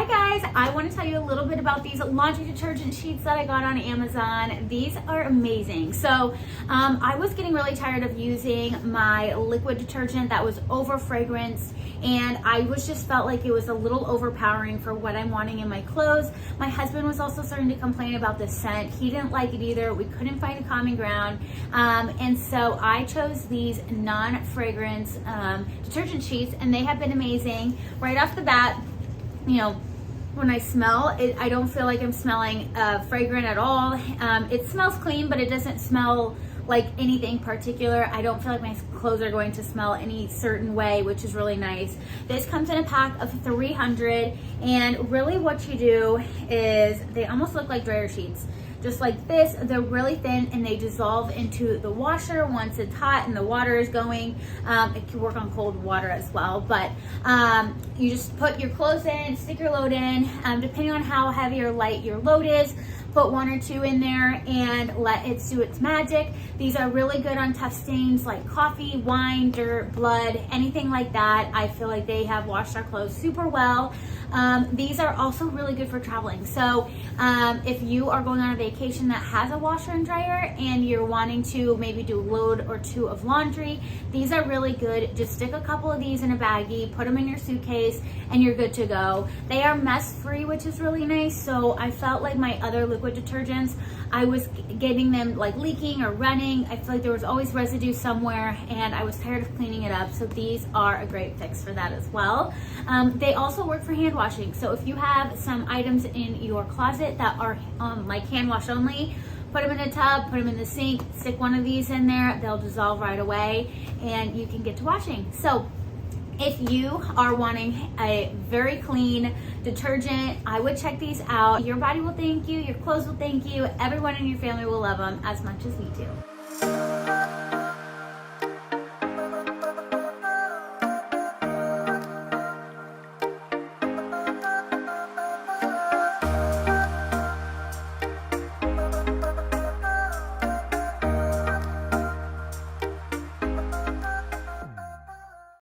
guys, I want to tell you a little bit about these laundry detergent sheets that I got on Amazon. These are amazing. So I was getting really tired of using my liquid detergent that was over fragranced, and I just felt like it was a little overpowering for what I'm wanting in my clothes. My husband was also starting to complain about the scent. He didn't like it either. We couldn't find a common ground, and so I chose these non-fragrance detergent sheets, and they have been amazing. Right off the bat, you know, when I smell it, I don't feel like I'm smelling fragrant at all. It smells clean, but it doesn't smell like anything particular. I don't feel like my clothes are going to smell any certain way, which is really nice. This comes in a pack of 300, and really what you do is they almost look like dryer sheets. Just like this, they're really thin and they dissolve into the washer once it's hot and the water is going. It can work on cold water as well, but you just put your clothes in, stick your load in, depending on how heavy or light your load is. Put 1 or 2 in there and let it do its magic. These are really good on tough stains like coffee, wine, dirt, blood, anything like that. I feel like they have washed our clothes super well. These are also really good for traveling. So if you are going on a vacation that has a washer and dryer and you're wanting to maybe do a load or 2 of laundry, these are really good. Just stick a couple of these in a baggie, put them in your suitcase, and you're good to go. They are mess free, which is really nice. So I felt like my other liquid detergents, I was getting them like leaking or running. I feel like there was always residue somewhere and I was tired of cleaning it up. So these are a great fix for that as well. They also work for hand washing. So if you have some items in your closet that are like hand wash only, put them in a tub, put them in the sink, stick one of these in there, they'll dissolve right away and you can get to washing. So if you are wanting a very clean detergent, I would check these out. Your body will thank you, your clothes will thank you, everyone in your family will love them as much as we do.